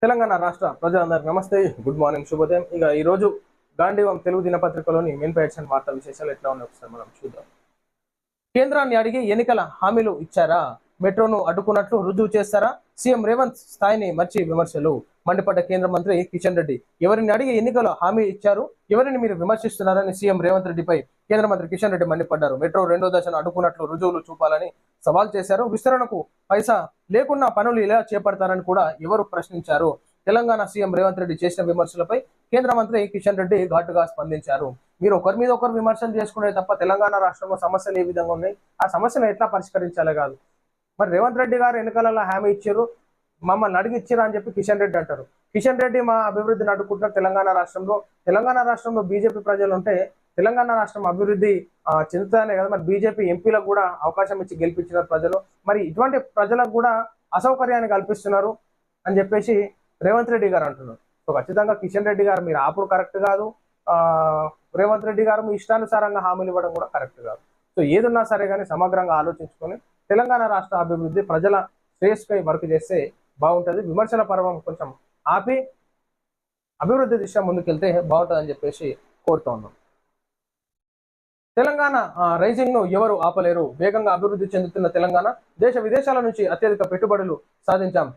తెలంగాణ రాష్ట్ర ప్రజలందరికీ నమస్తే, గుడ్ మార్నింగ్, శుభోదయం. ఇక ఈరోజు గాంధీవం తెలుగు దినపత్రికలోని మెయిన్ పేజ్ వార్తా విశేషాలు ఎట్లా ఉన్నాయి ఒకసారి మనం చూద్దాం. కేంద్రాన్ని అడిగి ఎన్నికల హామీలు ఇచ్చారా? మెట్రోను అడ్డుకున్నట్లు రుజువు చేస్తారా? సీఎం రేవంత్ స్థాయిని మర్చి విమర్శలు. మండిపడ్డ కేంద్ర మంత్రి కిషన్ రెడ్డి. ఎవరిని అడిగి ఎన్నికల హామీ ఇచ్చారు, ఎవరిని మీరు విమర్శిస్తున్నారని సీఎం రేవంత్ రెడ్డిపై కేంద్ర మంత్రి కిషన్ రెడ్డి మండిపడ్డారు. మెట్రో రెండో దశను అడ్డుకున్నట్లు రుజువులు చూపాలని సవాల్ చేశారు. విస్తరణకు పైసా లేకున్నా పనులు ఇలా చేపడతారని కూడా ఎవరు ప్రశ్నించారు. తెలంగాణ సీఎం రేవంత్ రెడ్డి చేసిన విమర్శలపై కేంద్ర మంత్రి కిషన్ రెడ్డి ఘాటుగా స్పందించారు. మీరు ఒకరి మీద ఒకరు విమర్శలు చేసుకునే తప్ప తెలంగాణ రాష్ట్రంలో సమస్యలు ఏ విధంగా ఉన్నాయి, ఆ సమస్యను ఎట్లా పరిష్కరించాలి కాదు. మరి రేవంత్ రెడ్డి గారు ఎన్నికలలో హామీ ఇచ్చారు, మమ్మల్ని అడిగి ఇచ్చారు అని చెప్పి కిషన్ రెడ్డి అంటారు. కిషన్ రెడ్డి మా అభివృద్ధిని అడ్డుకుంటున్నారు తెలంగాణ రాష్ట్రంలో బీజేపీ ప్రజలు ఉంటే తెలంగాణ రాష్ట్రం అభివృద్ధి చెందుతానే కదా. మరి బీజేపీ ఎంపీలకు కూడా అవకాశం ఇచ్చి గెలిపించిన ప్రజలు, మరి ఇటువంటి ప్రజలకు కూడా అసౌకర్యాన్ని కల్పిస్తున్నారు అని చెప్పేసి రేవంత్ రెడ్డి గారు అంటున్నారు. సో ఖచ్చితంగా కిషన్ రెడ్డి గారు మీరు ఆపుడు కరెక్ట్ కాదు, రేవంత్ రెడ్డి గారు మీ ఇష్టానుసారంగా హామీలు ఇవ్వడం కూడా కరెక్ట్ కాదు. సో ఏదున్నా సరే కానీ సమగ్రంగా ఆలోచించుకొని తెలంగాణ రాష్ట్ర అభివృద్ధి ప్రజల శ్రేయస్కై వర్క్ చేస్తే బాగుంటుంది. విమర్శల పర్వం కొంచెం ఆపి అభివృద్ధి దిశ ముందుకెళ్తే బాగుంటుందని చెప్పేసి కోరుతూ ఉన్నాం. తెలంగాణ రైజింగ్ ను ఎవరు ఆపలేరు. వేగంగా అభివృద్ధి చెందుతున్న తెలంగాణ, దేశ విదేశాల నుంచి అత్యధిక పెట్టుబడులు సాధించాం.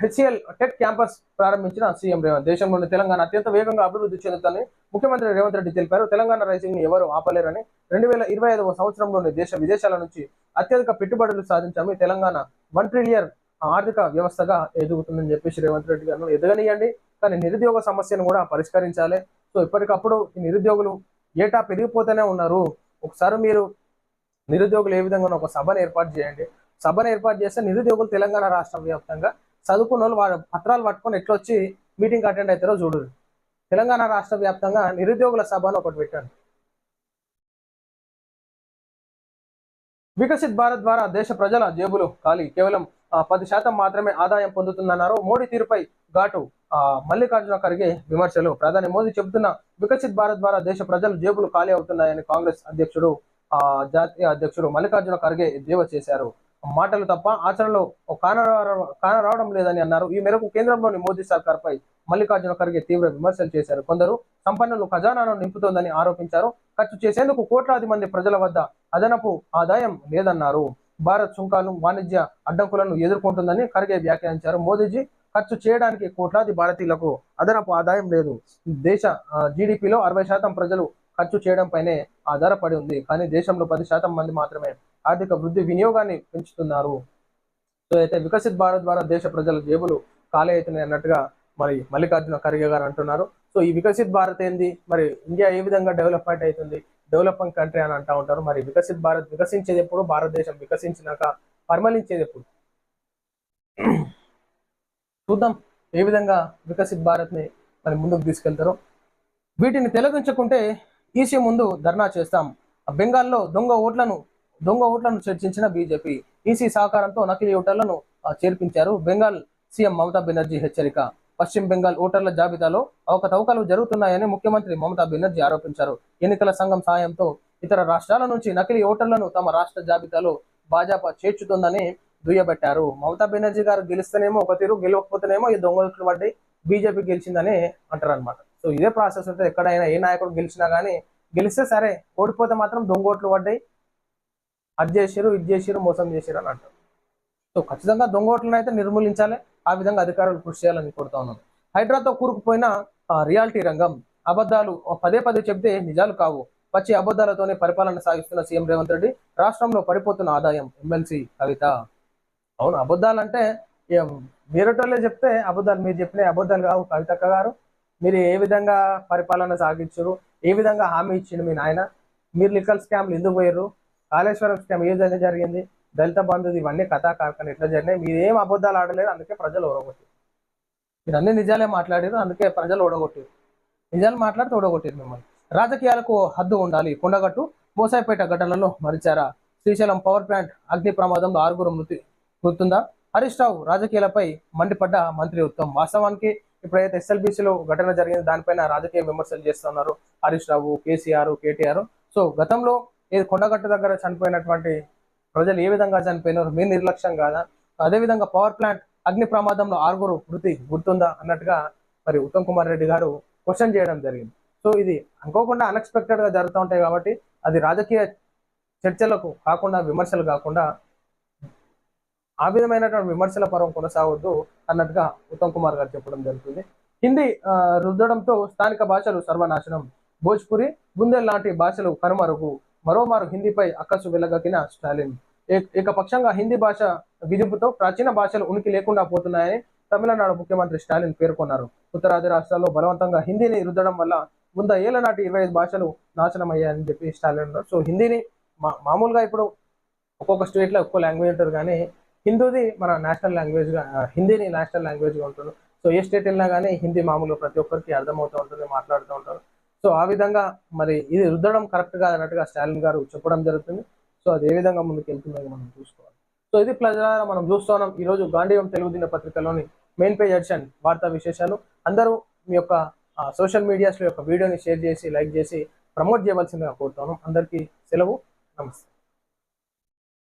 హెచ్సిఎల్ టెక్ క్యాంపస్ ప్రారంభించిన సీఎం రేవంత్. దేశంలోని తెలంగాణ అత్యంత వేగంగా అభివృద్ధి చెందుతుందని ముఖ్యమంత్రి రేవంత్ రెడ్డి తెలిపారు. తెలంగాణ రైజింగ్ ని ఎవరు ఆపలేరని 2025వ సంవత్సరంలోని దేశ విదేశాల నుంచి అత్యధిక పెట్టుబడులు సాధించాము. తెలంగాణ 1 ట్రిలియన్ ఆర్థిక వ్యవస్థగా ఎదుగుతుందని చెప్పేసి రేవంత్ రెడ్డి గారు ఎదగనియండి, కానీ నిరుద్యోగ సమస్యను కూడా పరిష్కరించాలి. సో ఇప్పటికప్పుడు ఈ నిరుద్యోగులు ఏటా పెరిగిపోతూనే ఉన్నారు. ఒకసారి మీరు నిరుద్యోగులు ఏ విధంగా ఒక సభను ఏర్పాటు చేయండి. సభను ఏర్పాటు చేస్తే నిరుద్యోగులు తెలంగాణ రాష్ట్ర వ్యాప్తంగా చదువుకున్న వాళ్ళు వాళ్ళ పత్రాలు పట్టుకొని ఎట్లొచ్చి మీటింగ్ అటెండ్ అవుతారో చూడరు. తెలంగాణ రాష్ట్ర వ్యాప్తంగా నిరుద్యోగుల సభను ఒకటి పెట్టండి. వికసిత్ భారత్ ద్వారా దేశ ప్రజల జేబులు ఖాళీ, కేవలం 10% మాత్రమే ఆదాయం పొందుతుందన్నారు. మోడీ తీరుపై ఘాటు మల్లికార్జున ఖర్గే విమర్శలు. ప్రధాని మోదీ చెబుతున్న వికసిత్ భారత్ ద్వారా దేశ ప్రజల జేబులు ఖాళీ అవుతున్నాయని కాంగ్రెస్ అధ్యక్షుడు జాతీయ అధ్యక్షుడు మల్లికార్జున ఖర్గే ఎద్దేవా చేశారు. మాటలు తప్ప ఆచరణలో కానరావడం లేదని అన్నారు. ఈ మేరకు కేంద్రంలోని మోదీ సర్కార్పై మల్లికార్జున ఖర్గే తీవ్ర విమర్శలు చేశారు. కొందరు సంపన్నులు ఖజానాను నింపుతోందని ఆరోపించారు. ఖర్చు చేసేందుకు కోట్లాది మంది ప్రజల వద్ద అదనపు ఆదాయం లేదన్నారు. భారత్ సుంకాలు, వాణిజ్య అడ్డంకులను ఎదుర్కొంటుందని ఖర్గే వ్యాఖ్యానించారు. మోదీజీ ఖర్చు చేయడానికి కోట్లాది భారతీయులకు అదనపు ఆదాయం లేదు. దేశ జీడిపిలో 60% ప్రజలు ఖర్చు చేయడంపైనే ఆధారపడి ఉంది, కానీ దేశంలో 10% మంది మాత్రమే ఆర్థిక వృద్ధి వినియోగాన్ని పెంచుతున్నారు. సో అయితే వికసిత్ భారత్ ద్వారా దేశ ప్రజల జేబులు ఖాళీ అవుతున్నాయి అన్నట్టుగా మరి మల్లికార్జున ఖర్గే గారు అంటున్నారు. సో ఈ వికసిత్ భారత్ ఏంది, మరి ఇండియా ఏ విధంగా డెవలప్మెంట్ అవుతుంది, డెవలపింగ్ కంట్రీ అని అంటూ ఉంటారు. మరి వికసిత్ భారత్ వికసించేది ఎప్పుడు, భారతదేశం వికసించినాక పరిమళించేది ఎప్పుడు? చూద్దాం ఏ విధంగా వికసిత్ భారత్ ని మరి ముందుకు తీసుకెళ్తారో. వీటిని తొలగించకుంటే ఈసీ ముందు ధర్నా చేస్తాం. బెంగాల్లో దొంగ ఓట్లను చర్చించిన బీజేపీ. ఈసీ సహకారంతో నకిలీ ఓటర్లను చేర్పించారు. బెంగాల్ సీఎం మమతా బెనర్జీ హెచ్చరిక. పశ్చిమ బెంగాల్ ఓటర్ల జాబితాలో అవకతవకలు జరుగుతున్నాయని ముఖ్యమంత్రి మమతా బెనర్జీ ఆరోపించారు. ఎన్నికల సంఘం సాయంతో ఇతర రాష్ట్రాల నుంచి నకిలీ ఓటర్లను తమ రాష్ట్ర జాబితాలో భాజపా చేర్చుతుందని దుయ్యబట్టారు. మమతా బెనర్జీ గారు గెలిస్తేనేమో ఒక తీరు, గెలవకపోతేనేమో ఈ దొంగ ఓట్లు పడ్డాయి, బీజేపీ గెలిచిందని అంటారు అనమాట. సో ఇదే ప్రాసెస్ ఉంటుంది. ఎక్కడైనా ఏ నాయకుడు గెలిచినా కానీ, గెలిస్తే సరే, ఓడిపోతే మాత్రం దొంగ ఓట్లు పడ్డాయి, అది చేసారు, ఇది చేసారు, మోసం చేసారు అని అంటారు. సో ఖచ్చితంగా దొంగ ఓట్లను అయితే నిర్మూలించాలి. ఆ విధంగా అధికారులు కృషి చేయాలని కోరుతా ఉన్నాను. హైడ్రాతో కూరుకుపోయిన రియాలిటీ రంగం. అబద్ధాలు పదే చెబితే నిజాలు కావు. పచ్చి అబద్ధాలతోనే పరిపాలన సాగిస్తున్న సీఎం రేవంత్ రెడ్డి. రాష్ట్రంలో పడిపోతున్న ఆదాయం. ఎమ్మెల్సీ కవిత. అవును, అబద్ధాలు అంటే వేరేటోళ్ళే చెప్తే అబద్ధాలు, మీరు చెప్పిన అబద్ధాలు కావు కవితక్క గారు. మీరు ఏ విధంగా పరిపాలన సాగించారు, ఏ విధంగా హామీ ఇచ్చిండు మీ నాయన, మీరు లిక్కల్ స్కామ్లు ఎందుకు పోయారు, కాళేశ్వరం స్కామ్ ఏ విధంగా జరిగింది, దళిత బంధువులు, ఇవన్నీ కథా కార్ఖాన ఎట్లా జరిగినాయి, మీరు ఏం అబద్ధాలు ఆడలేరు, అందుకే ప్రజలు ఓడగొట్టారు. మీరు అన్ని నిజాలే మాట్లాడారు, అందుకే ప్రజలు ఓడగొట్టారు. నిజాలు మాట్లాడితే ఓడగొట్టారు మిమ్మల్ని. రాజకీయాలకు హద్దు ఉండాలి. కొండగట్టు మోసాయిపేట ఘటనలో మరిచారా? శ్రీశైలం పవర్ ప్లాంట్ అగ్ని ప్రమాదంలో 6 మృతి గుర్తుందా? హరీష్ రావు రాజకీయాలపై మండిపడ్డ మంత్రి ఉత్తమ్. వాస్తవానికి ఇప్పుడైతే ఎస్ఎల్బీసీలో ఘటన జరిగింది, దానిపైన రాజకీయ విమర్శలు చేస్తున్నారు హరీష్ రావు, కేసీఆర్, కేటీఆర్. సో గతంలో కొండగట్టు దగ్గర చనిపోయినటువంటి ప్రజలు ఏ విధంగా చనిపోయినారు, మీరు నిర్లక్ష్యం కాదా? అదేవిధంగా పవర్ ప్లాంట్ అగ్ని ప్రమాదంలో 6గురు మృతి గుర్తుందా అన్నట్టుగా మరి ఉత్తమ్ కుమార్ రెడ్డి గారు క్వశ్చన్ చేయడం జరిగింది. సో ఇది అనుకోకుండా అన్ఎక్స్పెక్టెడ్ గా జరుగుతూ ఉంటాయి కాబట్టి అది రాజకీయ చర్చలకు కాకుండా, విమర్శలు కాకుండా ఆ విధమైనటువంటి విమర్శల పర్వం కొనసాగొద్దు అన్నట్టుగా ఉత్తమ్ కుమార్ గారు చెప్పడం జరుగుతుంది. హిందీ రుద్దడంతో స్థానిక భాషలు సర్వనాశనం, భోజ్పురి, బుందేల్ లాంటి భాషలు కనుమరుగు, మరోమారు హిందీపై అక్కసు వెలగక్కిన స్టాలిన్. ఏకపక్షంగా హిందీ భాష విధింపుతో ప్రాచీన భాషలు ఉనికి లేకుండా పోతున్నాయని తమిళనాడు ముఖ్యమంత్రి స్టాలిన్ పేర్కొన్నారు. ఉత్తరాది రాష్ట్రాల్లో బలవంతంగా హిందీని రుద్దడం వల్ల 100 ఏళ్ల నాటి 25 భాషలు నాశనం అయ్యాయని చెప్పి స్టాలిన్ అన్నారు. సో హిందీని మామూలుగా ఇప్పుడు ఒక్కొక్క స్టేట్ లో ఒక్కో లాంగ్వేజ్ ఉంటారు, కానీ హిందీని మన నేషనల్ లాంగ్వేజ్ గా, హిందీని నేషనల్ లాంగ్వేజ్ గా ఉంటుంది. సో ఏ స్టేట్ వెళ్ళినా కానీ హిందీ మామూలుగా ప్రతి ఒక్కరికి అర్థమవుతూ ఉంటుంది, మాట్లాడుతూ ఉంటారు. సో ఆ విధంగా మరి ఇది రుద్దడం కరెక్ట్ గా అన్నట్టుగా స్టాలిన్ గారు చెప్పడం జరుగుతుంది. సో అది ఏ విధంగా ముందుకు వెళ్తుందని మనం చూసుకోవాలి. సో ఇది ప్రజలారా మనం చూస్తున్నాం ఈ రోజు గాంధీయం తెలుగు దినపత్రికలోని మెయిన్ పేజ్ ఎడిషన్ వార్తా విశేషాలు. అందరూ మీ యొక్క సోషల్ మీడియాస్ లో యొక్క వీడియోని షేర్ చేసి, లైక్ చేసి ప్రమోట్ చేయవలసిందిగా కోరుతాను. అందరికీ సెలవు, నమస్తే.